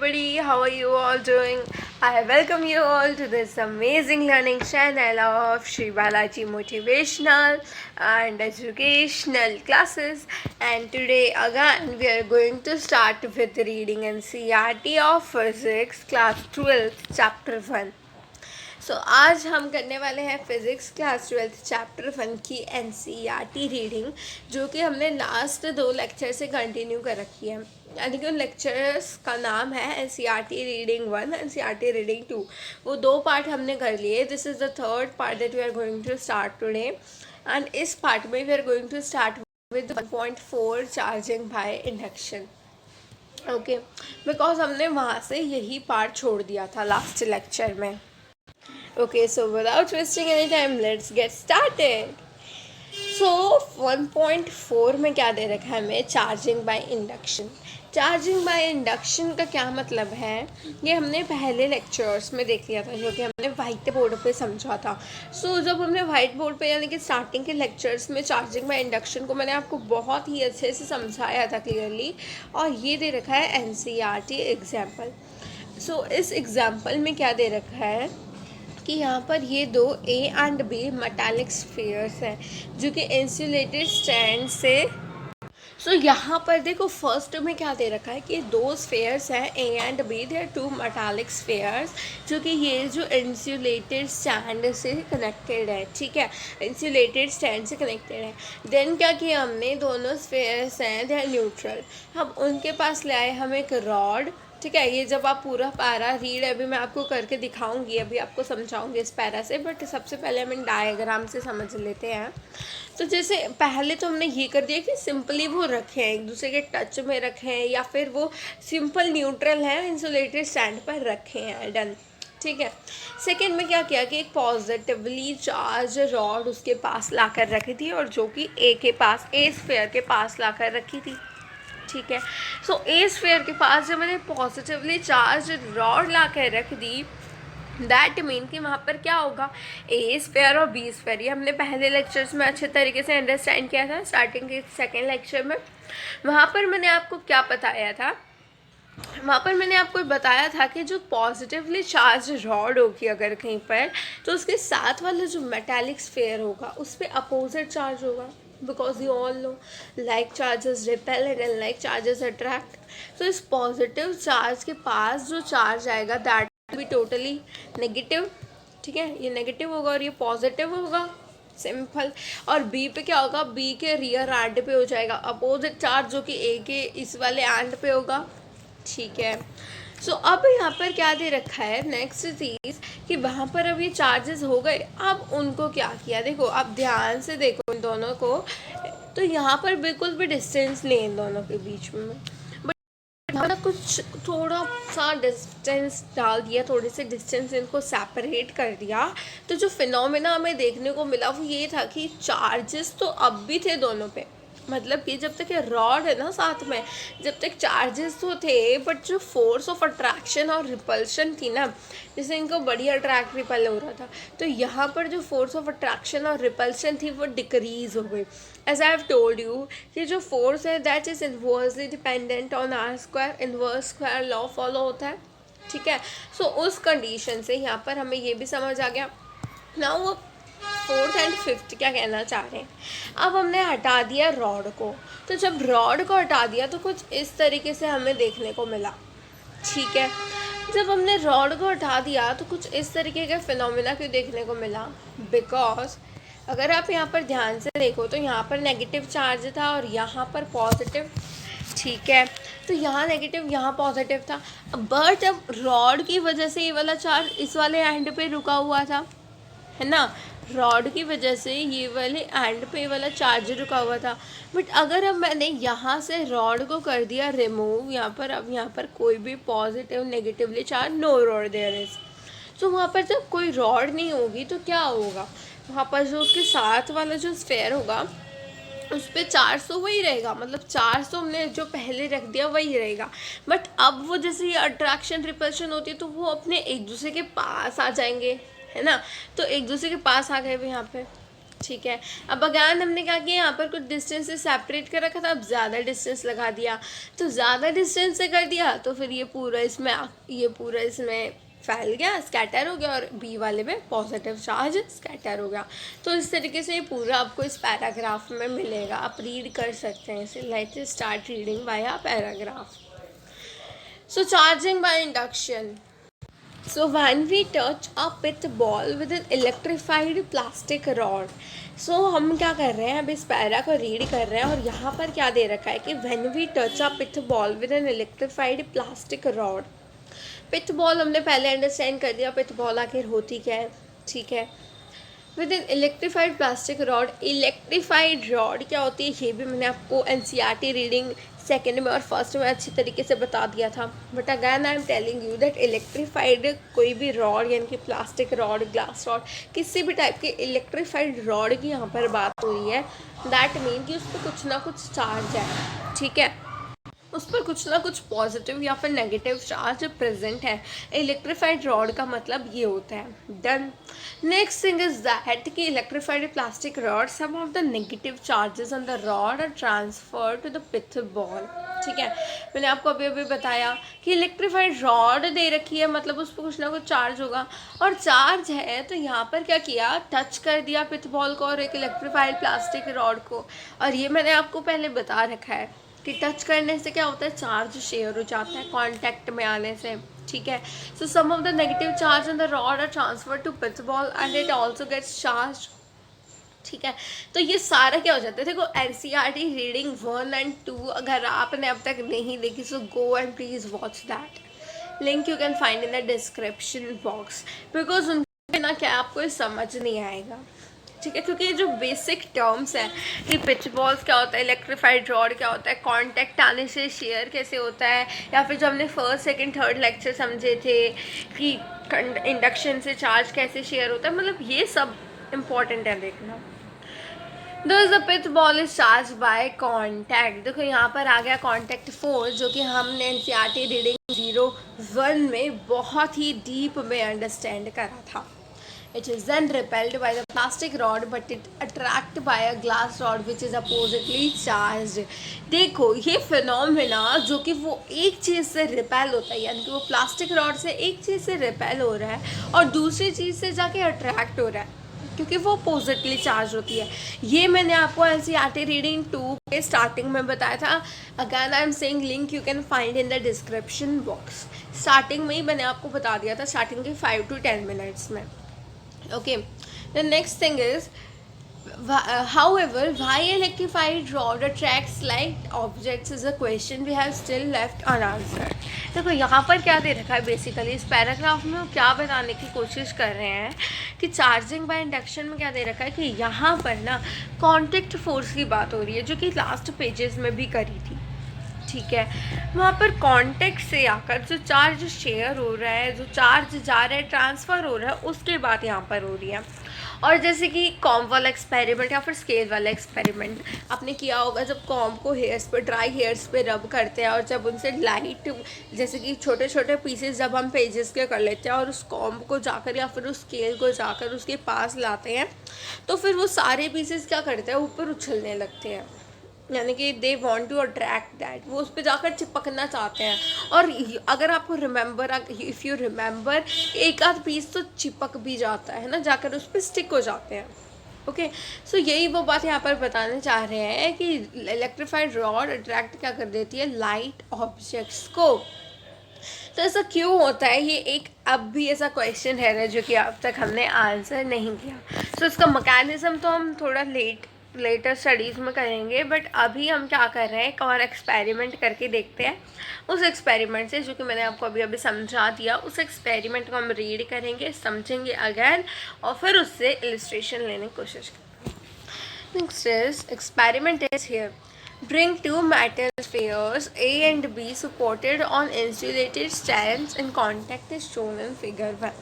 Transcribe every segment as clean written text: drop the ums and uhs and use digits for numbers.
everybody, how are you all doing? I welcome you all to this amazing learning channel of Shri Balaji Motivational and Educational Classes. And today again we are going to start with reading NCERT of Physics Class 12th Chapter 1. आज हम करने वाले हैं physics class 12th chapter 1 की NCERT reading, जो कि हमने last 2 lecture से कंटिन्यू कर रखी है। यानी कि उन लेक्चर्स का नाम है NCERT रीडिंग 1, NCERT रीडिंग 2। वो 2 पार्ट हमने कर लिए। This is the third part that we are going to start today, and इस पार्ट में we are going to start with 1.4 charging by induction. Okay, because हमने वहाँ से यही पार्ट छोड़ दिया था लास्ट लेक्चर में। Okay, so without wasting any time, let's get started. So 1.4 में क्या दे रखा है हमें? Charging by induction. Charging by induction का क्या मतलब है, ये हमने पहले लेक्चर्स में देख लिया था, जो कि हमने वाइट बोर्ड पे समझा था। सो जब हमने वाइट बोर्ड पे यानी कि स्टार्टिंग के लेक्चर्स में चार्जिंग बाय इंडक्शन को मैंने आपको बहुत ही अच्छे से समझाया था क्लियरली, और ये दे रखा है NCERT एग्जाम्पल। सो इस एग्जाम्पल में क्या दे रखा है कि यहाँ पर ये 2 A and B metallic spheres हैं, जो कि इंसुलेटेड स्टैंड से। यहाँ पर देखो फर्स्ट में क्या दे रखा है कि 2 स्फीयर्स हैं A and B, they are 2 metallic spheres, जो कि ये जो इंसुलेटेड स्टैंड से कनेक्टेड है। ठीक है, इंसुलेटेड स्टैंड से कनेक्टेड है। देन क्या किया हमने, दोनों स्फीयर्स हैं दे आर न्यूट्रल। हम उनके पास ले आए हम एक रॉड। ठीक है, ये जब आप पूरा पैरा रीड अभी मैं आपको करके दिखाऊंगी, अभी आपको समझाऊंगी इस पैरा से, बट सबसे पहले हम डायग्राम से समझ लेते हैं। तो जैसे पहले तो हमने ये कर दिया कि सिंपली वो रखे हैं, एक दूसरे के टच में रखे हैं, या फिर वो सिंपल न्यूट्रल है इंसुलेटेड स्टैंड पर रखे हैं। डन। ठीक है, सेकेंड में क्या किया कि एक पॉजिटिवली चार्ज रॉड उसके पास ला कर रखी थी, और जो कि ए स्फीयर के पास ला कर रखी थी। ठीक है, सो ए स्फीयर के पास जब मैंने पॉजिटिवली चार्ज रॉड ला कर रख दी, दैट मीन कि वहाँ पर क्या होगा, ए स्फीयर और बी स्फीयर। ये हमने पहले लेक्चर्स में अच्छे तरीके से अंडरस्टैंड किया था। स्टार्टिंग के सेकेंड लेक्चर में वहाँ पर मैंने आपको क्या बताया था, वहाँ पर मैंने आपको बताया था कि जो पॉजिटिवली चार्ज रॉड होगी अगर कहीं पर, तो उसके साथ वाला जो मेटालिक स्फीयर होगा उस पर अपोजिट चार्ज होगा, because you all know like charges repel and unlike charges attract। तो इस पॉजिटिव चार्ज के पास जो चार्ज आएगा दैट भी टोटली नेगेटिव। ठीक है, ये नेगेटिव होगा और ये पॉजिटिव होगा, सिंपल। और बी पे क्या होगा, बी के रियर एंड पे हो जाएगा अपोजिट चार्ज, जो कि ए के इस वाले एंड पे होगा। ठीक है, सो अब यहाँ पर क्या दे रखा है, नेक्स्ट चीज़ कि वहाँ पर अब ये चार्जेस हो गए। अब उनको क्या किया, देखो अब ध्यान से देखो इन दोनों को। तो यहाँ पर बिल्कुल भी डिस्टेंस नहीं इन दोनों के बीच में, बट कुछ थोड़ा सा डिस्टेंस डाल दिया, थोड़े से डिस्टेंस इनको सेपरेट कर दिया। तो जो फिनोमेना हमें देखने को मिला वो ये था कि चार्जेस तो अब भी थे दोनों पे, मतलब कि जब तक ये रॉड है ना साथ में, जब तक चार्जेस तो थे, बट जो फोर्स ऑफ अट्रैक्शन और रिपल्शन थी ना, जैसे इनको बढ़िया अट्रैक्ट रिपल हो रहा था, तो यहाँ पर जो फोर्स ऑफ अट्रैक्शन और रिपल्शन थी वो डिक्रीज हो गई। As I have told you कि जो फोर्स है that is inversely dependent on r square, inverse square law follow होता है। ठीक है, सो उस कंडीशन से यहाँ पर हमें ये भी समझ आ गया। नाउ वो 4th एंड 5th क्या कहना चाह रहे हैं। अब हमने हटा दिया रॉड को, तो जब रॉड को हटा दिया तो कुछ इस तरीके से हमें देखने को मिला। ठीक है, जब हमने रॉड को हटा दिया तो कुछ इस तरीके का फिनोमेना क्यों देखने को मिला, बिकॉज अगर आप यहाँ पर ध्यान से देखो तो यहाँ पर नेगेटिव चार्ज था और यहाँ पर पॉजिटिव। ठीक है, तो यहाँ नेगेटिव यहाँ पॉजिटिव था, बट अब रॉड की वजह से ये वाला चार्ज इस वाले एंड पे रुका हुआ था, है ना, रॉड की वजह से ये वाले एंड पे वाला चार्ज रुका हुआ था। बट अगर अब मैंने यहाँ से रॉड को कर दिया रिमूव, यहाँ पर अब यहाँ पर कोई भी positive negatively charge, no rod there is. तो वहाँ पर जब कोई रॉड नहीं होगी तो क्या होगा, वहाँ पर जो उसके साथ वाला जो स्फेयर होगा उस पर चार्ज तो वही रहेगा, मतलब चार्ज तो हमने जो पहले रख दिया वही रहेगा, बट अब वो जैसे ये अट्रैक्शन रिपल्शन होती है तो वो अपने एक दूसरे के पास आ जाएंगे, है ना। तो एक दूसरे के पास आ गए यहाँ पे, ठीक है। अब अगैन हमने क्या किया, यहाँ पर कुछ डिस्टेंस से सेपरेट कर रखा था, अब ज़्यादा डिस्टेंस लगा दिया, तो ज़्यादा डिस्टेंस से कर दिया तो फिर ये पूरा इसमें फैल गया, स्कैटर हो गया, और बी वाले में पॉजिटिव चार्ज स्कैटर हो गया। तो इस तरीके से ये पूरा आपको इस पैराग्राफ में मिलेगा, आप रीड कर सकते हैं इसे। Let's start reading by a paragraph. So charging by induction. So when we touch a pith ball with an electrified plastic rod, so हम क्या कर रहे हैं, अब इस पैरा को रीड कर रहे हैं और यहाँ पर क्या दे रखा है कि when we touch a pith ball with an electrified plastic rod. Pith ball हमने पहले अंडरस्टैंड कर दिया, पिथ बॉल आखिर होती क्या है, ठीक है। With in electrified plastic rod, electrified rod क्या होती है ये भी मैंने आपको एनसीईआरटी रीडिंग सेकेंड में और फर्स्ट में अच्छी तरीके से बता दिया था। But again I am telling you that electrified कोई भी रॉड यानी कि प्लास्टिक रॉड, ग्लास रॉड, किसी भी टाइप के इलेक्ट्रीफाइड रॉड की यहाँ पर बात हो रही है, दैट मीन कि उस पर कुछ ना कुछ चार्ज है, ठीक है, उस पर कुछ ना कुछ पॉजिटिव या फिर नेगेटिव चार्ज प्रेजेंट है। इलेक्ट्रीफाइड रॉड का मतलब ये होता है। Done. Next thing is that कि electrified plastic rod, some of the negative charges on the rod are transfer to the pith ball, ठीक है। मैंने आपको अभी अभी बताया कि इलेक्ट्रीफाइड रॉड दे रखी है, मतलब उस पर कुछ ना कुछ चार्ज होगा, और चार्ज है तो यहाँ पर क्या किया, टच कर दिया पिथ बॉल को और एक इलेक्ट्रीफाइड प्लास्टिक रॉड को। और ये मैंने आपको पहले बता रखा है कि टच करने से क्या होता है, चार्ज शेयर हो जाता है कांटेक्ट में आने से, ठीक है। So some of the negative charge in the rod are transfer to pith ball and it also gets charge, ठीक है। तो ये सारा क्या हो जाता है, देखो एनसीईआरटी रीडिंग 1 एंड 2 अगर आपने अब तक नहीं देखी, so go and please watch that. Link you can find in the description box, because उनके बिना क्या आपको ये समझ नहीं आएगा, ठीक है। क्योंकि जो बेसिक टर्म्स हैं कि पिच बॉल्स क्या होता है, इलेक्ट्रीफाइड रॉड क्या होता है, कांटेक्ट आने से शेयर कैसे होता है, या फिर जो हमने फर्स्ट सेकंड थर्ड लेक्चर समझे थे कि इंडक्शन से चार्ज कैसे शेयर होता है, मतलब ये सब इम्पॉर्टेंट है देखना। Thus the pith ball is charged by contact. देखो यहाँ पर आ गया contact force, जो कि हमने एनसीईआरटी रीडिंग 0-1 में बहुत ही डीप में अंडरस्टैंड करा था। It is then repelled by the plastic rod, but it attracted by a glass rod which is oppositely charged. देखो ये फिनोमेना जो कि वो एक चीज़ से रिपेल होता है, यानी कि वो प्लास्टिक रॉड से एक चीज़ से रिपेल हो रहा है और दूसरी चीज़ से जाके अट्रैक्ट हो रहा है, क्योंकि वो अपोजिटली चार्ज होती है। ये मैंने आपको एनसीईआरटी रीडिंग 2 के स्टार्टिंग में बताया था। Again I am saying link you can find in the description box. Starting में ही मैंने आपको बता दिया था, स्टार्टिंग के 5 to 10 मिनट्स में। Okay, the next thing is, however, why electrified rod attracts light objects is a question we have still left unanswered. देखो यहाँ पर क्या दे रखा है, बेसिकली इस पैराग्राफ में वो क्या बताने की कोशिश कर रहे हैं कि चार्जिंग बाय इंडक्शन में क्या दे रखा है कि यहाँ पर ना कॉन्टेक्ट फोर्स की बात हो रही है, जो कि लास्ट पेजेस में भी करी थी, ठीक है। वहाँ पर कांटेक्ट से आकर जो चार्ज शेयर हो रहा है, जो चार्ज जा रहा है, ट्रांसफ़र हो रहा है, उसके बाद यहाँ पर हो रही है। और जैसे कि कॉम्ब वाला एक्सपेरिमेंट या फिर स्केल वाला एक्सपेरिमेंट आपने किया होगा, जब कॉम्ब को हेयर्स पे, ड्राई हेयर्स पे रब करते हैं और जब उनसे लाइट, जैसे कि छोटे छोटे पीसेस जब हम पेजेस के कर लेते हैं और उस कॉम्ब को जाकर या फिर उस स्केल को जाकर उसके पास लाते हैं, तो फिर वो सारे पीसेस क्या करते हैं, ऊपर उछलने लगते हैं, यानी कि they want to attract that, वो उस पर जाकर चिपकना चाहते हैं। और अगर आपको रिमेंबर, इफ़ यू रिमेंबर, एक आध पीस तो चिपक भी जाता है ना, जाकर उस पर स्टिक हो जाते हैं। ओके, सो यही वो बात यहाँ पर बताने चाह रहे हैं कि इलेक्ट्रीफाइड रॉड अट्रैक्ट क्या कर देती है, लाइट ऑब्जेक्ट्स को। तो ऐसा क्यों होता है, ये एक अब भी ऐसा क्वेश्चन है जो कि अब तक हमने आंसर नहीं किया। सो इसका मैकेनिज़्म तो हम थोड़ा लेटर स्टडीज़ में करेंगे, बट अभी हम क्या कर रहे हैं, एक और एक्सपेरिमेंट करके देखते हैं। उस एक्सपेरिमेंट से, जो कि मैंने आपको अभी अभी समझा दिया, उस एक्सपेरिमेंट को हम रीड करेंगे, समझेंगे अगेन, और फिर उससे इलस्ट्रेशन लेने की कोशिश करेंगे। Next is experiment is here. Bring two metal spheres A and B supported on insulated stands in contact is shown in figure 1.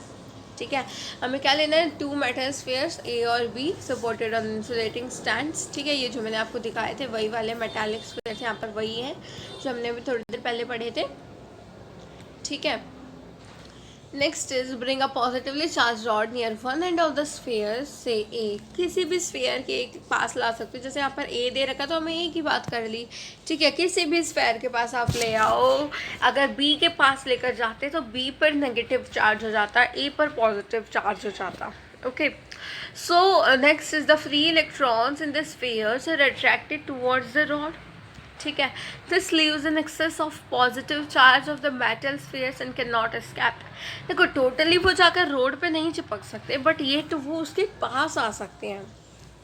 ठीक है, हमें क्या लेना है, 2 मेटल स्फीयर्स A और B supported on insulating stands, ठीक है। ये जो मैंने आपको दिखाए थे वही वाले मेटालिक स्फीयर्स यहाँ पर वही हैं जो हमने अभी थोड़ी देर पहले पढ़े थे, ठीक है। Next is bring a positively charge rod near one end of the sphere से ए। किसी भी स्फीयर के एक पास ला सकते हो, जैसे यहाँ पर ए दे रखा तो हमें ए की बात कर ली, ठीक है। किसी भी स्फीयर के पास आप ले आओ, अगर बी के पास लेकर जाते तो बी पर नेगेटिव चार्ज हो जाता, ए पर पॉजिटिव चार्ज हो जाता। Okay, so next is the free electrons in the spheres are attracted towards the rod, ठीक है। This leaves in excess of positive charge of the metal spheres and can not escape. देखो totally वो जाकर road पे नहीं चिपक सकते, but ये तो वो उसके पास आ सकते हैं,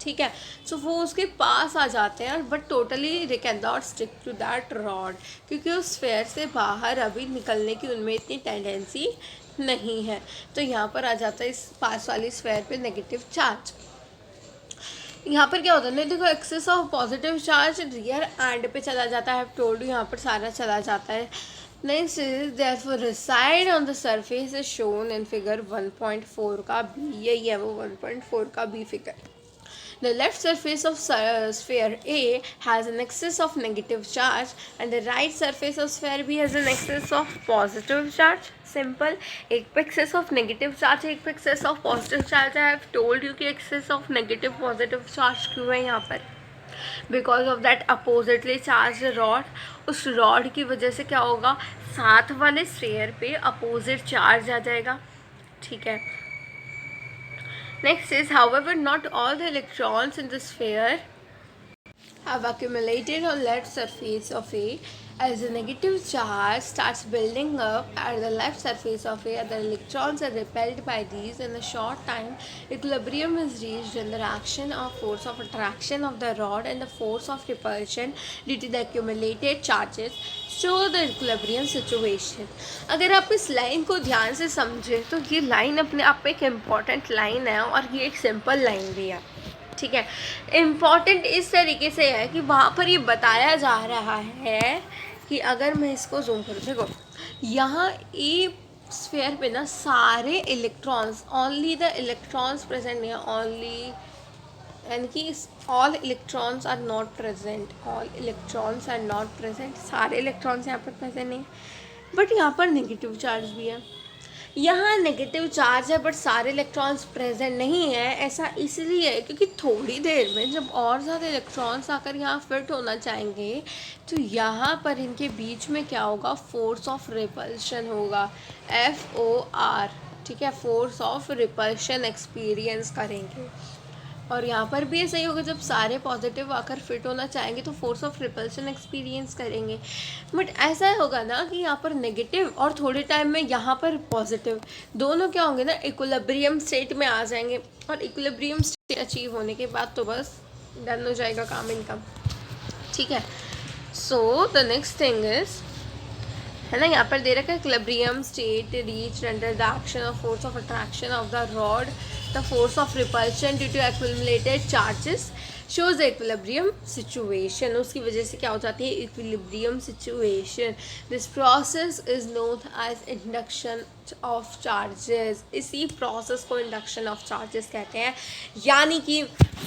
ठीक है। सो वो उसके पास आ जाते हैं, but totally they can not stick to that rod, क्योंकि उस स्फीयर से बाहर अभी निकलने की उनमें इतनी टेंडेंसी नहीं है। तो यहाँ पर आ जाता है इस पास वाली स्फीयर पे नेगेटिव चार्ज। यहाँ पर क्या होता है ना, देखो excess of positive charge rear end पे चला जाता है, टोल्ड यहाँ पर सारा चला जाता है। Next is therefore reside on the surface is shown in figure 1.4 का बी, यही है वो 1.4 का B figure. The left surface of sphere A has an excess of negative charge and the right surface of sphere B has an excess of positive charge. Simple. एक पे excess of negative charge है, एक पे excess of positive charge है। I have told you कि excess of negative positive charge क्यों है यहाँ पर, because of that oppositely charged rod। उस rod की वजह से क्या होगा, साथ वाले sphere पे opposite charge आ जाएगा, ठीक है। Next is, however, not all the electrons in the sphere have accumulated on left surface of A. As the negative charge starts building up at the left surface of A, the electrons are repelled by these. In a short time, equilibrium is reached in the action of force of attraction of the rod and the force of repulsion due to the accumulated charges. Show the equilibrium situation. अगर आप इस line को ध्यान से समझें तो ये line अपने आप में एक इम्पॉर्टेंट लाइन है और ये एक सिंपल लाइन भी है, ठीक है। इम्पॉर्टेंट इस तरीके से है कि वहाँ पर ये बताया जा रहा है कि अगर मैं इसको जूम करूँ, देखो यहाँ ए स्फीयर पे ना सारे electrons, only the electrons present नहीं है, ओनली यानी कि all electrons are not present, all electrons are not present, सारे इलेक्ट्रॉन्स यहाँ पर प्रेजेंट नहीं है। बट यहाँ पर नेगेटिव चार्ज भी है, यहाँ नेगेटिव चार्ज है बट सारे इलेक्ट्रॉन्स प्रेजेंट नहीं है। ऐसा इसलिए है क्योंकि थोड़ी देर में जब और ज़्यादा इलेक्ट्रॉन्स आकर यहाँ फिट होना चाहेंगे तो यहाँ पर इनके बीच में क्या होगा, फोर्स ऑफ रिपल्शन होगा, FOR, ठीक है। फोर्स ऑफ रिपल्शन एक्सपीरियंस करेंगे और यहाँ पर भी ऐसा ही होगा, जब सारे पॉजिटिव आकर फिट होना चाहेंगे तो फोर्स ऑफ रिपल्शन एक्सपीरियंस करेंगे। बट ऐसा होगा ना कि यहाँ पर नेगेटिव और थोड़े टाइम में यहाँ पर पॉजिटिव, दोनों क्या होंगे ना, इक्विलिब्रियम स्टेट में आ जाएंगे और इक्विलिब्रियम स्टेट अचीव होने के बाद तो बस डन हो जाएगा काम इनका, ठीक है। So the next thing is, है ना, यहाँ पर दे रखा है equilibrium state reached under the action of force of attraction of the rod, the force of repulsion due to accumulated charges shows the equilibrium situation। उसकी वजह से क्या हो जाती है, equilibrium situation। this process is known as induction of charges। इसी process को induction of charges कहते हैं। यानी कि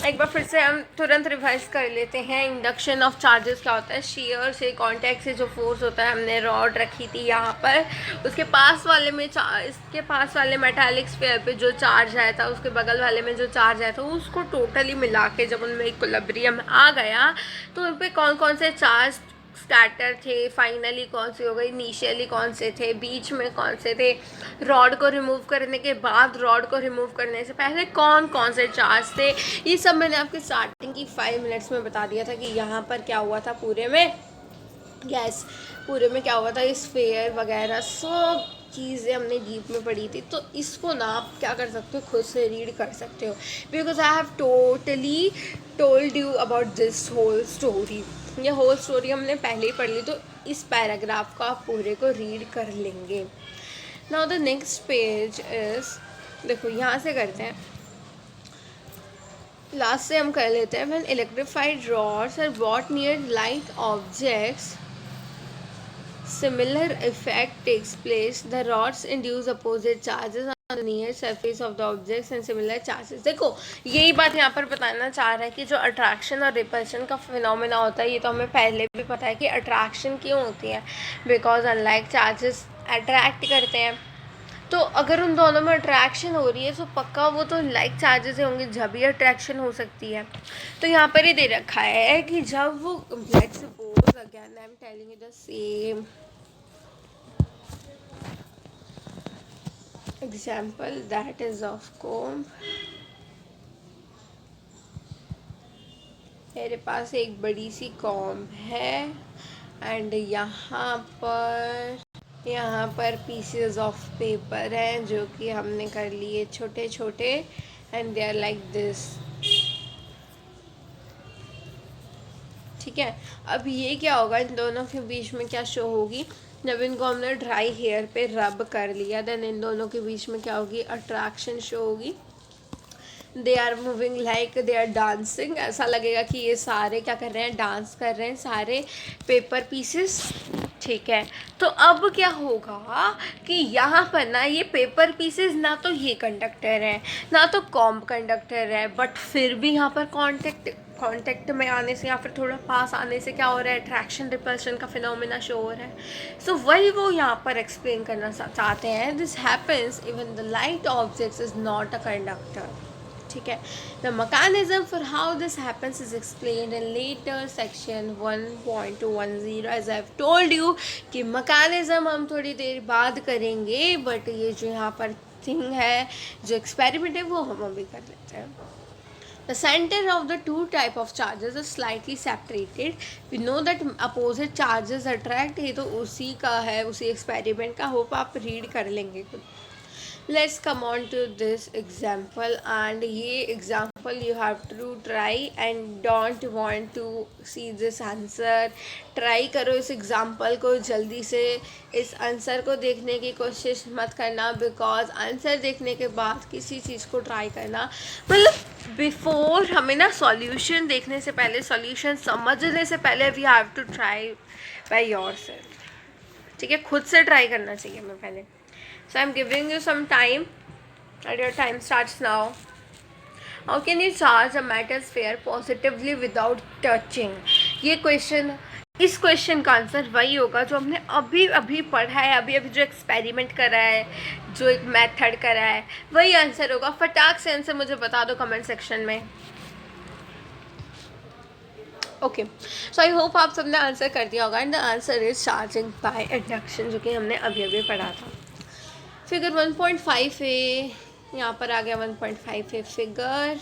एक बार फिर से हम तुरंत रिवाइज कर लेते हैं, इंडक्शन ऑफ चार्जेस क्या होता है, शेयर से कॉन्टैक्ट से जो फोर्स होता है, हमने रॉड रखी थी यहाँ पर, उसके पास वाले में इसके पास वाले मेटालिक स्फीयर पे जो चार्ज आया था, उसके बगल वाले में जो चार्ज आया था, उसको टोटली मिला के जब उनमें इक्विलिब्रियम आ गया तो उन पर कौन कौन से चार्ज स्टार्टर थे, फाइनली कौन से हो गए, इनिशियली कौन से थे, बीच में कौन से थे, रॉड को रिमूव करने के बाद, रॉड को रिमूव करने से पहले कौन कौन से चार्ज थे, ये सब मैंने आपके स्टार्टिंग की 5 मिनट्स में बता दिया था कि यहाँ पर क्या हुआ था पूरे में। यस, पूरे में क्या हुआ था, इस स्फीयर वगैरह सब चीज़ें हमने डीप में पढ़ी थी। तो इसको ना आप क्या कर सकते हो, खुद से रीड कर सकते हो, because I have totally told you about this whole story. ये होल स्टोरी हमने पहले ही पढ़ ली, तो इस पैराग्राफ को आप पूरे को रीड कर लेंगे। Now the next page is, देखो यहाँ से करते हैं, लास्ट से हम कर लेते हैं। When electrified rods are brought near light objects, similar effect takes place. The rods induce opposite charges on the near surface of the objects and similar charges। देखो यही बात यहाँ पर बताना चाह रहा है कि जो अट्रैक्शन और रिपल्शन का फिनोमेना होता है, ये तो हमें पहले भी पता है कि अट्रैक्शन क्यों होती है, बिकॉज अनलाइक चार्जेस अट्रैक्ट करते हैं, तो अगर उन दोनों में अट्रैक्शन हो रही है तो पक्का वो तो लाइक चार्जेस होंगे, जब ही अट्रैक्शन हो सकती है। तो यहाँ पर ही दे रखा है कि जब वो let's suppose again I am telling you the same example that is of comb. मेरे पास एक बड़ी सी कॉम्ब है एंड यहाँ पर पीसेस ऑफ पेपर हैं जो कि हमने कर लिए छोटे छोटे and they are like this. ठीक है, अब ये क्या होगा, इन दोनों के बीच में क्या शो होगी, जब इनको हमने ड्राई हेयर पे रब कर लिया देन इन दोनों के बीच में क्या होगी, अट्रैक्शन शो होगी। They are moving like they are dancing, ऐसा लगेगा कि ये सारे क्या कर रहे हैं, डांस कर रहे हैं सारे पेपर पीसेस। ठीक है, तो अब क्या होगा कि यहाँ पर ना ये पेपर पीसेस ना तो ये कंडक्टर है ना तो कॉम्ब कंडक्टर है, बट फिर भी यहाँ पर कांटेक्ट में आने से या फिर थोड़ा पास आने से क्या हो रहा है, अट्रैक्शन रिपल्शन का फिनोमेना शो हो रहा है। सो वही वो यहाँ पर एक्सप्लेन करना चाहते हैं, this happens even the light objects is not a conductor. ठीक है, the mechanism for how this happens is explained in later section 1.210 as I have told you कि mechanism हम थोड़ी देर बाद करेंगे, बट ये जो यहाँ पर थिंग है, जो एक्सपेरिमेंट है, वो हम अभी कर लेते हैं। The center of the two type of charges is slightly separated. We know that opposite charges attract, ये तो उसी का है, उसी एक्सपेरिमेंट का, होप आप रीड कर लेंगे खुद। Let's come on to this example and ये example you have to try and don't want to see this answer. Try करो इस example को, जल्दी से इस आंसर को देखने की कोशिश मत करना, बिकॉज आंसर देखने के बाद किसी चीज़ को ट्राई करना, मतलब बिफोर हमें ना सॉल्यूशन देखने से पहले, सॉल्यूशन समझने से पहले we have to try by yourself. ठीक है, खुद से ट्राई करना चाहिए हमें पहले। So I'm giving you some time and your time starts now. How can you charge a metal sphere positively without touching? ये क्वेश्चन, इस क्वेश्चन का आंसर वही होगा जो हमने अभी अभी पढ़ा है, अभी अभी जो एक्सपेरिमेंट करा है, जो एक मेथड करा है, वही आंसर होगा। फटाक से आंसर मुझे बता दो कमेंट सेक्शन में। ओके, सो आई होप आप सबने आंसर कर दिया होगा and the answer is charging by induction, जो कि हमने अभी अभी पढ़ा था। फिगर 1.5 है, यहाँ पर आ गया 1.5 है फिगर।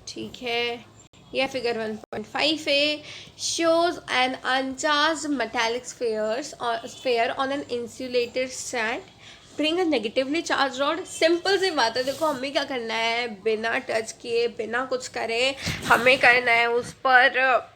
ठीक है, यह फिगर 1.5 है, shows an uncharged metallic sphere on an insulated stand, bring a negatively charged rod. Simple सी बात है, देखो हमें क्या करना है, बिना टच किए बिना कुछ करे हमें करना है उस पर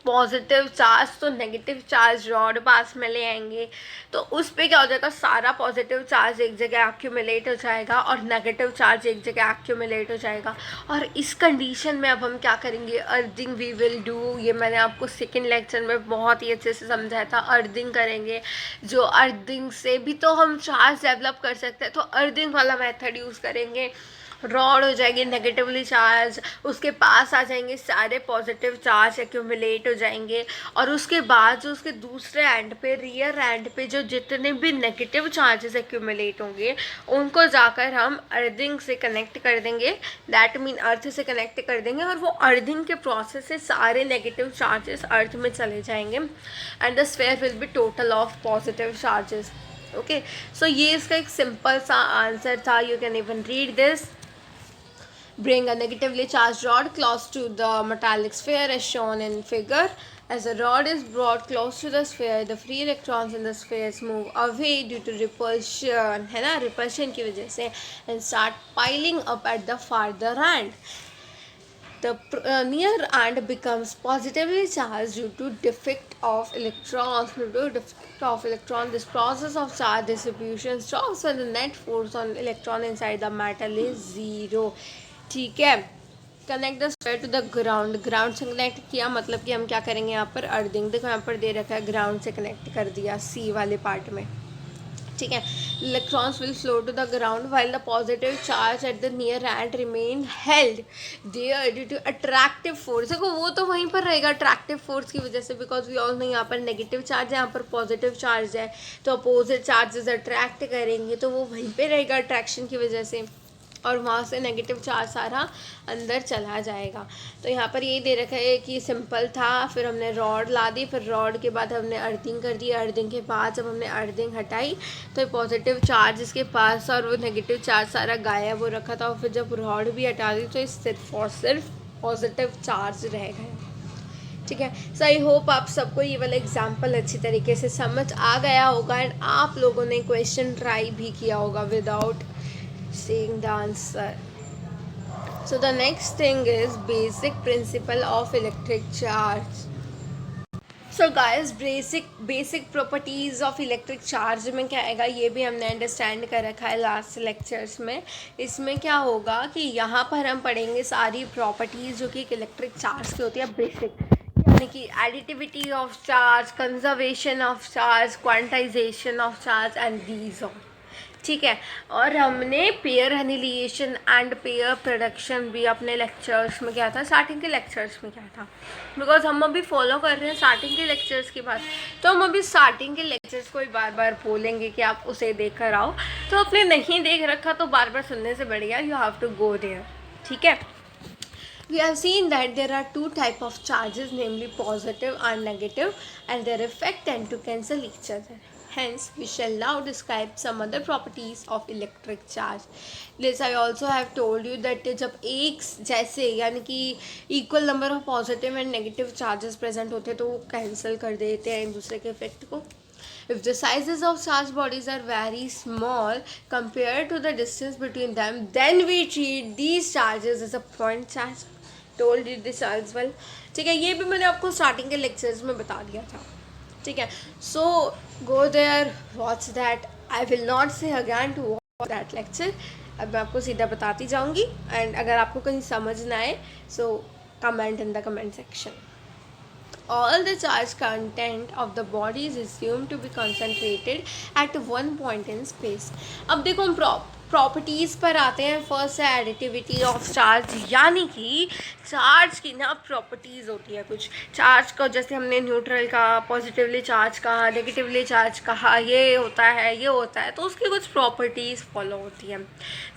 पॉजिटिव चार्ज, तो नेगेटिव चार्ज रॉड पास में ले आएंगे, तो उस पर क्या हो जाएगा, सारा पॉजिटिव चार्ज एक जगह एक्यूमुलेट हो जाएगा और नेगेटिव चार्ज एक जगह एक्यूमुलेट हो जाएगा। और इस कंडीशन में अब हम क्या करेंगे, अर्थिंग वी विल डू, ये मैंने आपको सेकंड लेक्चर में बहुत ही अच्छे से समझाया था, अर्थिंग करेंगे। जो अर्थिंग से भी तो हम चार्ज डेवलप कर सकते हैं, तो अर्थिंग वाला मेथड यूज़ करेंगे। रॉड हो जाएगी नेगेटिवली चार्ज, उसके पास आ जाएंगे सारे पॉजिटिव चार्ज एक्यूमुलेट हो जाएंगे, और उसके बाद जो उसके दूसरे एंड पे, रियर एंड पे जो जितने भी नेगेटिव चार्जेस एक्यूमुलेट होंगे उनको जाकर हम अर्थिंग से कनेक्ट कर देंगे, दैट मीन अर्थ से कनेक्ट कर देंगे, और वो अर्थिंग के प्रोसेस से सारे नेगेटिव चार्जेस अर्थ में चले जाएंगे and the sphere will be total of positive charges. Okay, so ये इसका एक सिंपल सा आंसर था। You can even read this. Bring a negatively charged rod close to the metallic sphere as shown in figure. As the rod is brought close to the sphere, the free electrons in the spheres move away due to repulsion, है ना, repulsion की वजह से, and start piling up at the farther end. The near end becomes positively charged due to defect of electrons. This process of charge distribution stops when the net force on electron inside the metal is 0. ठीक है, connect the sphere to the ground, ground से connect किया, मतलब कि हम क्या करेंगे, यहाँ पर अर्थिंग, देखो यहाँ पर दे रखा है ग्राउंड से कनेक्ट कर दिया सी वाले पार्ट में। ठीक है, electrons will flow to the ground while the positive charge at the near end remain held there due to attractive force. देखो वो तो वहीं पर रहेगा attractive force की वजह से, because we all know यहाँ पर negative charge है, यहाँ पर positive charge है, तो opposite charges attract करेंगे, तो वो वहीं पे रहेगा attraction की वजह से, और वहाँ से नेगेटिव चार्ज सारा अंदर चला जाएगा. तो यहाँ पर यही दे रखा है कि सिंपल था, फिर हमने रॉड ला दी, फिर रॉड के बाद हमने अर्थिंग कर दी, अर्थिंग के बाद जब हमने अर्थिंग हटाई तो पॉजिटिव चार्ज इसके पास और वो नेगेटिव चार्ज सारा गायब हो रखा था, और फिर जब रॉड भी हटा दी तो सिर्फ और सिर्फ पॉजिटिव चार्ज रह गया. ठीक है. सो आई होप आप सबको ये वाला एग्जाम्पल अच्छी तरीके से समझ आ गया होगा, एंड आप लोगों ने क्वेश्चन ट्राई भी किया होगा without seeing the answer. So the next thing is basic principle of electric charge. So guys, basic properties of electric charge में क्या आएगा ये भी हमने अंडरस्टैंड कर रखा है लास्ट लेक्चर्स में. इसमें क्या होगा कि यहाँ पर हम पढ़ेंगे सारी प्रॉपर्टीज़ जो कि इलेक्ट्रिक चार्ज की होती है बेसिक, यानी कि additivity of charge, conservation of charge, quantization of charge and these all. ठीक है. और हमने पेयर एनिलिएशन एंड पेयर प्रोडक्शन भी अपने लेक्चर्स में क्या था, स्टार्टिंग के लेक्चर्स में क्या था, बिकॉज हम अभी फॉलो कर रहे हैं स्टार्टिंग के लेक्चर्स के बाद, तो हम अभी स्टार्टिंग के लेक्चर्स को ही बार बार बोलेंगे कि आप उसे देख कर आओ. तो आपने नहीं देख रखा तो बार बार सुनने से बढ़िया you have to go there. ठीक है. We have seen that there are two types of charges, namely positive and negative, and their effect tend to cancel each other. Hence, we shall now describe some other properties of electric charge. This I also have told you that जब एक जैसे यानी कि equal number of positive and negative charges present होते तो वो cancel कर देते हैं एक दूसरे के effect को. If the sizes of charged bodies are very small compared to the distance between them, then we treat these charges as a point charge. Told you this as well. ठीक है. ये भी मैंने आपको स्टार्टिंग के lectures में बता दिया था. ठीक है. So go there, watch that. I will not say again to watch that lecture. अब मैं आपको सीधा बताती जाऊँगी, एंड अगर आपको कहीं समझ ना आए so comment in the comment section. All the charge content of the body is assumed to be concentrated at one point in space. अब देखो हम प्रॉपर्टीज़ पर आते हैं. फर्स्ट है एडिटिविटी ऑफ चार्ज, यानी कि चार्ज की ना प्रॉपर्टीज़ होती है कुछ. चार्ज को जैसे हमने न्यूट्रल का, पॉजिटिवली चार्ज कहा, नेगेटिवली चार्ज कहा, ये होता है ये होता है, तो उसकी कुछ प्रॉपर्टीज़ फॉलो होती हैं.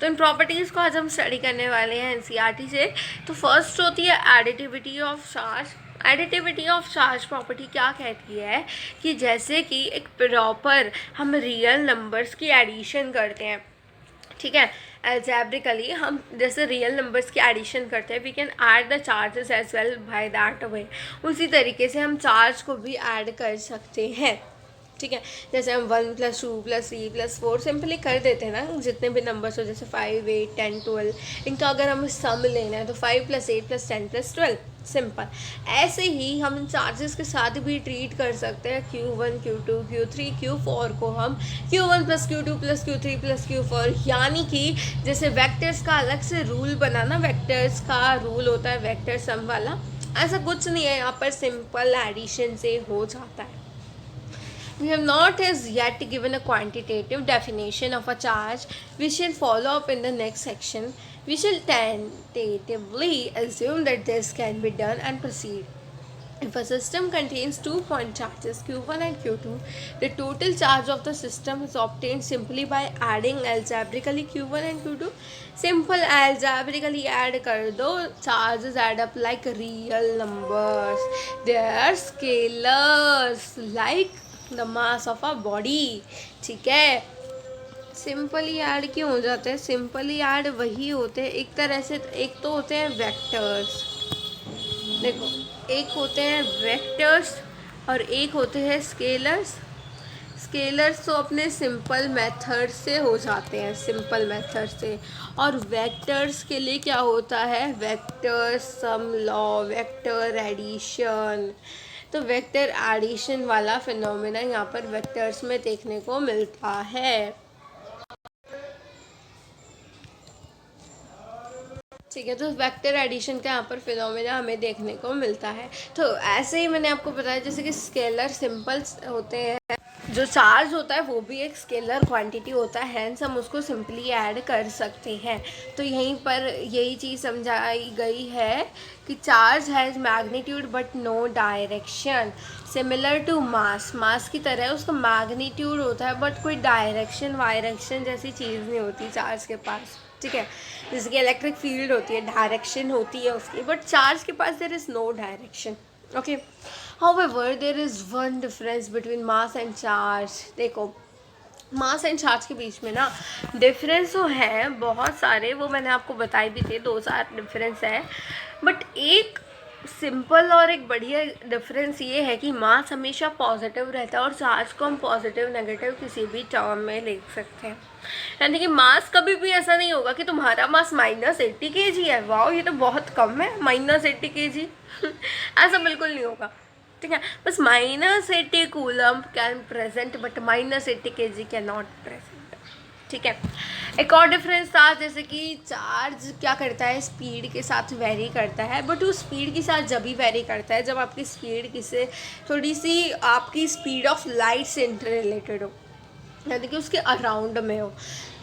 तो इन प्रॉपर्टीज़ को आज हम स्टडी करने वाले हैं एनसीईआरटी से. तो फर्स्ट होती है additivity of charge. Additivity of charge property क्या कहती है कि जैसे कि एक प्रॉपर हम रियल नंबर्स की एडिशन करते हैं. ठीक है. एल्जेब्रिकली हम जैसे रियल नंबर्स की एडिशन करते हैं, we can add the charges as well by that way. उसी तरीके से हम चार्ज को भी ऐड कर सकते हैं. ठीक है. जैसे हम 1 + 2 + 3 + 4 सिंपली कर देते हैं ना, जितने भी नंबर्स हो, जैसे 5, 8, 10, 12, इनका अगर हमें सम लेना है तो 5 + 8 + 10 + 12 सिंपल. ऐसे ही हम चार्जेस के साथ भी ट्रीट कर सकते हैं. Q1, Q2, Q3, Q4 को हम Q1 + Q2 + Q3 + Q4, यानी कि जैसे वेक्टर्स का अलग से रूल बनाना, वेक्टर्स का रूल होता है वेक्टर सम वाला, ऐसा कुछ नहीं है, यहाँ पर सिंपल एडिशन से हो जाता है. We have not as yet given a quantitative definition of a charge. We shall follow up in the next section. We shall tentatively assume that this can be done and proceed. If a system contains 2 point charges Q1 and Q2, the total charge of the system is obtained simply by adding algebraically Q1 and Q2. Simple algebraically add कर दो, charges add up like real numbers. They are scalars like the mass of a body. ठीक है. Simply add क्यों हो जाते हैं? Simply add वही होते हैं एक तरह से. एक तो होते हैं वेक्टर्स, देखो एक होते हैं वेक्टर्स और एक होते हैं स्केलर्स. स्केलर्स तो अपने सिंपल मेथड से हो जाते हैं, सिंपल मेथड से. और वेक्टर्स के लिए क्या होता है? Vector sum law, vector addition. तो वेक्टर एडिशन वाला फिनोमेना यहाँ पर वेक्टर्स में देखने को मिलता है. ठीक है. तो वेक्टर एडिशन का यहाँ पर फिनोमेना हमें देखने को मिलता है. तो ऐसे ही मैंने आपको बताया जैसे कि स्केलर सिंपल होते हैं, जो चार्ज होता है वो भी एक स्केलर क्वांटिटी होता है, हैंस हम उसको सिंपली ऐड कर सकते हैं। तो यहीं पर यही चीज़ समझाई गई है कि charge has magnitude but no direction, similar to mass. Mass की तरह उसका मैग्नीट्यूड होता है बट कोई डायरेक्शन वायरेक्शन जैसी चीज़ नहीं होती चार्ज के पास, ठीक है। जैसे कि इलेक्ट्रिक फील्ड होती है, डायरेक्शन होती है उसकी, बट चार्ज के पास there is no direction, okay. However, there is one difference between mass and charge. देखो, मास एंड चार्ज के बीच में ना डिफरेंस तो है बहुत सारे, वो मैंने आपको बताए भी थे, 2-4 डिफरेंस है। बट एक सिंपल और एक बढ़िया डिफरेंस ये है कि मास हमेशा पॉजिटिव रहता है और चार्ज को हम पॉजिटिव नेगेटिव किसी भी टर्म में लिख सकते हैं। यानी कि मास कभी भी ऐसा नहीं होगा कि तुम्हारा मास -80 kg है, वाह ये तो बहुत कम है, -80 kg ऐसा बिल्कुल नहीं होगा, ठीक है। बस -80 coulomb can present but -80 kg can not present, ठीक है। एक और डिफरेंस था, जैसे कि चार्ज क्या करता है, स्पीड के साथ वेरी करता है, बट वो स्पीड के साथ जब ही वेरी करता है जब आपकी स्पीड किसी थोड़ी सी आपकी स्पीड ऑफ लाइट से इंटर रिलेटेड हो, यानी कि उसके अराउंड में हो।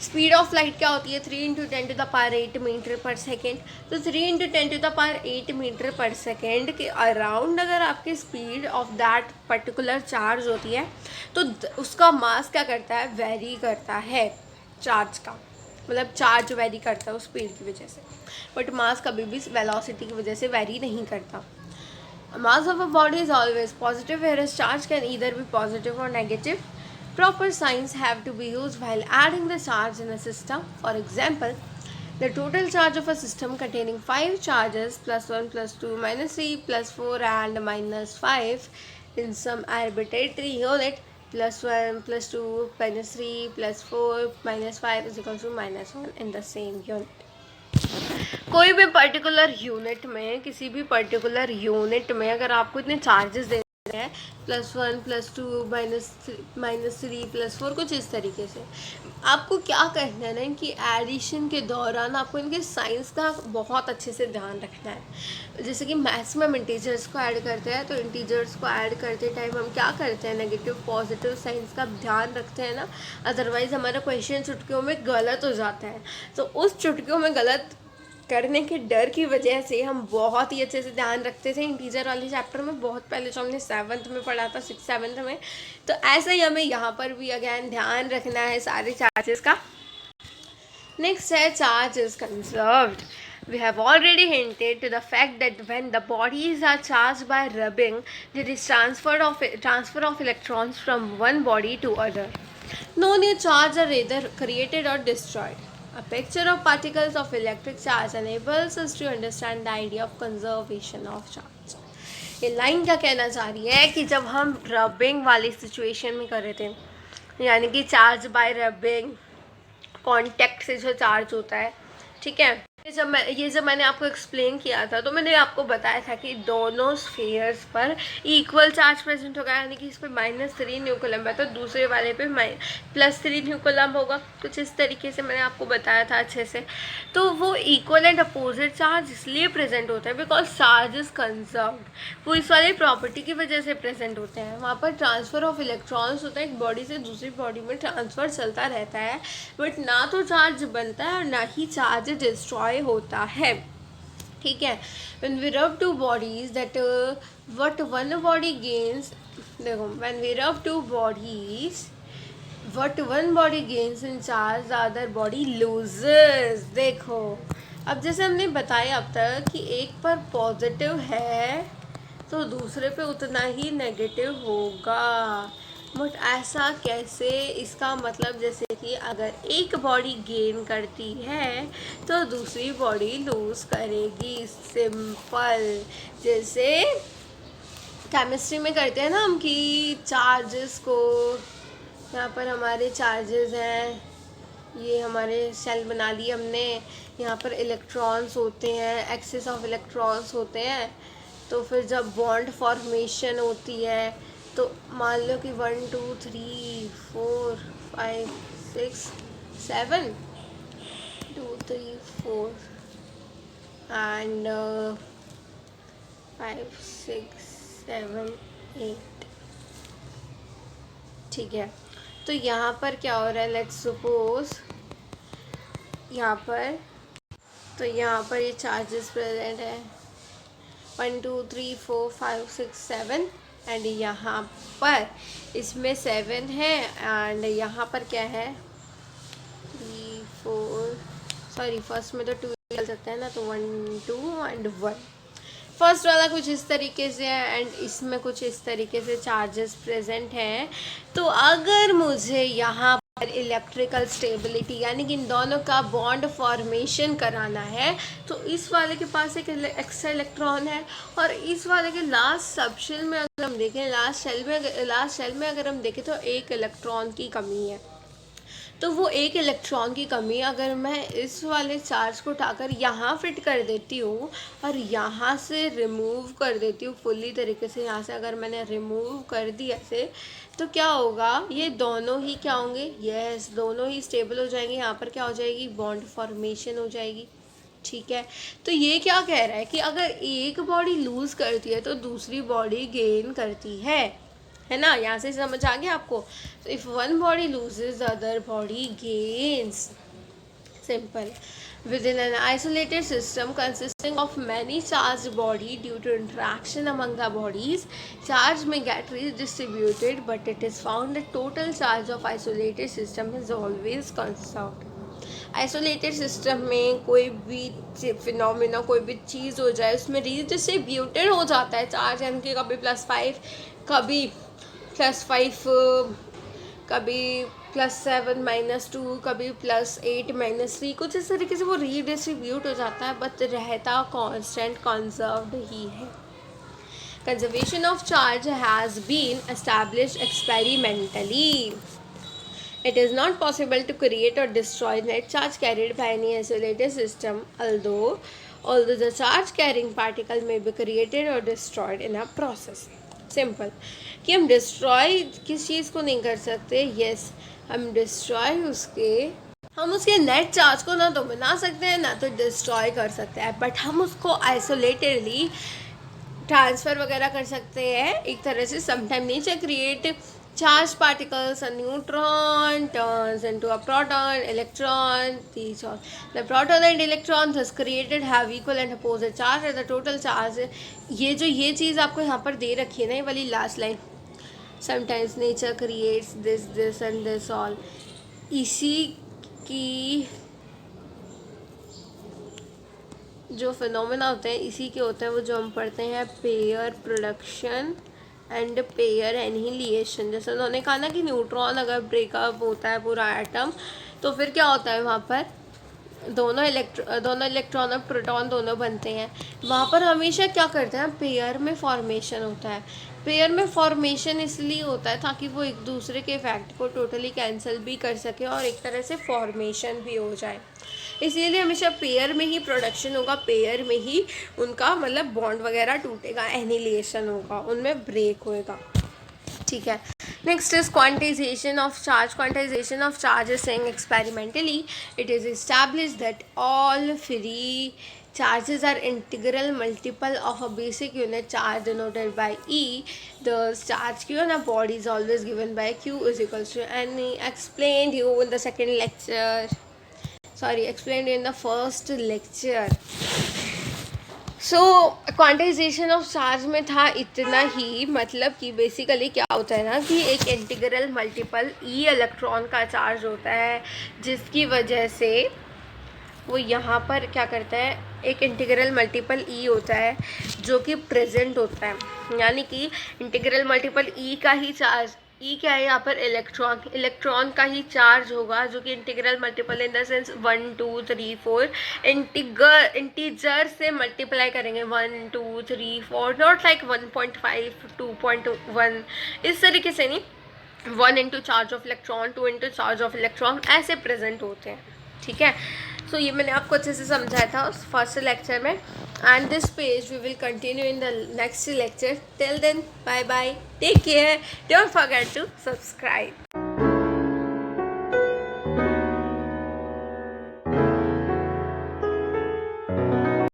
स्पीड ऑफ लाइट क्या होती है, 3 × 10⁸ मीटर पर सेकेंड। तो 3 × 10⁸ मीटर पर सेकेंड के अराउंड अगर आपकी speed of that particular charge होती है तो उसका मास क्या करता है, वेरी करता है। चार्ज का मतलब चार्ज वेरी करता है उस स्पीड की वजह से, बट मास कभी भी वेलोसिटी की वजह से वेरी नहीं करता। Mass of a body is always positive, whereas charge can either be positive or negative. Proper signs have to be used while adding the charge in a system. For example, the total charge of a system containing 5 charges +1 +2 -3 +4 and -5 in some arbitrary unit +1 +2 -3 +4 -5 is equal to -1 in the same unit. कोई भी particular unit में, किसी भी particular unit में अगर आपको इतने charges दे रहे हैं +1 +2 -3 +4 कुछ इस तरीके से, आपको क्या करना है ना कि एडिशन के दौरान आपको इनके साइंस का बहुत अच्छे से ध्यान रखना है। जैसे कि मैथ्स में हम इंटीजर्स को ऐड करते हैं, तो इंटीजर्स को ऐड करते टाइम हम क्या करते हैं, नेगेटिव पॉजिटिव साइंस का ध्यान रखते हैं ना, अदरवाइज़ हमारा क्वेश्चन चुटकियों में गलत हो जाता है। तो उस चुटकियों में गलत करने के डर की वजह से हम बहुत ही अच्छे से ध्यान रखते थे इंटीजर वाले चैप्टर में, बहुत पहले जो हमने 7th में पढ़ा था, 6th-7th में। तो ऐसे ही हमें यहाँ पर भी अगेन ध्यान रखना है सारे चार्जेस का। नेक्स्ट है charge is conserved. We have already hinted to the fact that when the bodies are charged by rubbing, there is transfer of electrons from one body to other. No new charge are either created or destroyed. A picture of particles of electric charge enables us to understand the idea of conservation of charge. ये line क्या कहना चाह रही है कि जब हम rubbing वाली सिचुएशन में कर रहे थे, यानी कि चार्ज बाय रबिंग, कॉन्टैक्ट से जो चार्ज होता है, ठीक है, जब मैंने आपको एक्सप्लेन किया था तो मैंने आपको बताया था कि दोनों स्फीयर्स पर इक्वल चार्ज प्रेजेंट होगा, यानी कि इस पर -3 न्यूक्लियम है तो दूसरे वाले पे +3 न्यूक्लियम होगा, कुछ इस तरीके से मैंने आपको बताया था अच्छे से। तो वो इक्वल एंड अपोजिट चार्ज इसलिए प्रेजेंट होता है बिकॉज चार्ज इज कंजर्व्ड, वो इस वाली प्रॉपर्टी की वजह से प्रेजेंट होते हैं। वहाँ पर ट्रांसफ़र ऑफ इलेक्ट्रॉन्स होता है, एक बॉडी से दूसरी बॉडी में ट्रांसफ़र चलता रहता है, बट ना तो चार्ज बनता है और ना ही चार्ज डिस्ट्रॉय होता है, ठीक है। when we rub two bodies that what one body gains, देखो when we rub two bodies what one body gains in charge the other body loses. देखो अब जैसे हमने बताया अब तक कि एक पर पॉजिटिव है तो दूसरे पे उतना ही नेगेटिव होगा, बट ऐसा कैसे, इसका मतलब जैसे कि अगर एक बॉडी गेन करती है तो दूसरी बॉडी लूज़ करेगी, सिंपल। जैसे केमिस्ट्री में करते हैं ना हम कि चार्जेस को, यहाँ पर हमारे चार्जेस हैं, ये हमारे सेल बना लिए हमने, यहाँ पर इलेक्ट्रॉन्स होते हैं, एक्सेस ऑफ इलेक्ट्रॉन्स होते हैं, तो फिर जब बॉन्ड फॉर्मेशन होती है तो मान लो कि 1 2 3 4 5 6 7 2 3 4 and 5 6 7 8 ठीक है, तो यहाँ पर क्या हो रहा है, लेट्स सपोज यहाँ पर, तो यहाँ पर ये चार्जेस प्रेजेंट है 1 2 3 4 5 6 7 एंड यहाँ पर इसमें 7 है एंड यहाँ पर क्या है 3 4, सॉरी फर्स्ट में तो 2 निकल सकता है ना, तो 1 2 एंड 1। फर्स्ट वाला कुछ इस तरीके से है एंड इसमें कुछ इस तरीके से चार्जेस प्रेजेंट हैं। तो अगर मुझे यहाँ पर इलेक्ट्रिकल स्टेबिलिटी यानी कि इन दोनों का बॉन्ड फॉर्मेशन कराना है, तो इस वाले के पास एक एक्स्ट्रा इलेक्ट्रॉन है और इस वाले के लास्ट सबशेल में अगर हम देखें, लास्ट शेल में अगर हम देखें तो एक इलेक्ट्रॉन की कमी है। तो वो एक इलेक्ट्रॉन की कमी अगर मैं इस वाले चार्ज को उठाकर यहाँ फिट कर देती हूँ और यहाँ से रिमूव कर देती हूँ फुल्ली तरीके से, यहाँ से अगर मैंने रिमूव कर दिया ऐसे, तो क्या होगा, ये दोनों ही क्या होंगे, यस दोनों ही स्टेबल हो जाएंगे। यहाँ पर क्या हो जाएगी, बॉन्ड फॉर्मेशन हो जाएगी। ठीक है, तो ये क्या कह रहा है कि अगर एक बॉडी लूज़ करती है तो दूसरी बॉडी गेन करती है ना। यहाँ से समझ आ गया आपको। तो if one body loses the other body gains. Simple. Within an isolated system consisting of many charged bodies, due to interaction among the bodies, charge may get redistributed, but it is found that total charge of isolated system is always conserved. Isolated system में कोई भी phenomena, कोई भी चीज़ हो जाए, उसमें redistributed हो जाता है चार्ज, यानी कि कभी +5, कभी +5, कभी +7 -2, कभी +8 -3, कुछ इस तरीके से वो रीडिस्ट्रीब्यूट हो जाता है, बट रहता कांस्टेंट कंजर्व्ड ही है। Conservation of charge has been established experimentally. It is not possible to create or destroy net charge carried by any isolated system, although the charge carrying particle may be created or destroyed in a process. Simple. कि हम destroy किस चीज़ को नहीं कर सकते, yes हम destroy हम उसके नेट चार्ज को ना तो बना सकते हैं ना तो डिस्ट्रॉय कर सकते हैं, बट हम उसको आइसोलेटेडली ट्रांसफ़र वगैरह कर सकते हैं एक तरह से। Sometime nature create charged particles, a neutron turns into a proton, electron, the proton and electron thus created have equal and opposite charge and the total charge। ये चीज़ आपको यहाँ पर दे रखी है ना, ये वाली last line, sometimes nature creates this and this all, इसी की जो फिनोमेना होते हैं इसी के होते हैं वो जो हम पढ़ते हैं pair production and pair annihilation. जैसे उन्होंने कहा ना कि न्यूट्रॉन अगर ब्रेकअप होता है पूरा एटम, तो फिर क्या होता है, वहाँ पर दोनों इलेक्ट्रॉन और प्रोटॉन दोनों बनते हैं। वहाँ पर हमेशा क्या करते हैं, पेयर में फॉर्मेशन होता है। पेयर में फॉर्मेशन इसलिए होता है ताकि वो एक दूसरे के इफेक्ट को टोटली कैंसिल भी कर सके और एक तरह से फॉर्मेशन भी हो जाए। इसीलिए हमेशा पेयर में ही प्रोडक्शन होगा, पेयर में ही उनका मतलब बॉन्ड वगैरह टूटेगा, एनिहिलेशन होगा, उनमें ब्रेक होएगा। ठीक है, next is quantization of charge. Quantization of charge is saying experimentally it is established that all free charges are integral multiple of a basic unit charge denoted by E. The charge Q on a body is always given by Q is equals to N. Explained you in the second lecture, sorry, explained in the first lecture. So quantization of charge में था इतना ही, मतलब कि basically क्या होता है ना कि एक इंटीग्रल मल्टीपल ई इलेक्ट्रॉन का चार्ज होता है, जिसकी वजह से वो यहाँ पर क्या करता है, एक इंटीग्रल मल्टीपल ई होता है जो कि प्रेजेंट होता है, यानी कि इंटीग्रल मल्टीपल ई का ही चार्ज, ई क्या है यहाँ पर, इलेक्ट्रॉन का ही चार्ज होगा, जो कि integral multiple in the sense 1 2 3 4 integer से मल्टीप्लाई करेंगे 1 2 3 4, नॉट लाइक 1.5 2.1 इस तरीके से नहीं, 1 into charge of electron 2 into charge of electron ऐसे प्रेजेंट होते हैं। ठीक है, सो ये मैंने आपको अच्छे से समझाया था उस फर्स्ट लेक्चर में, and this page we will continue in the next lecture. Till then, bye bye, take care, don't forget to subscribe.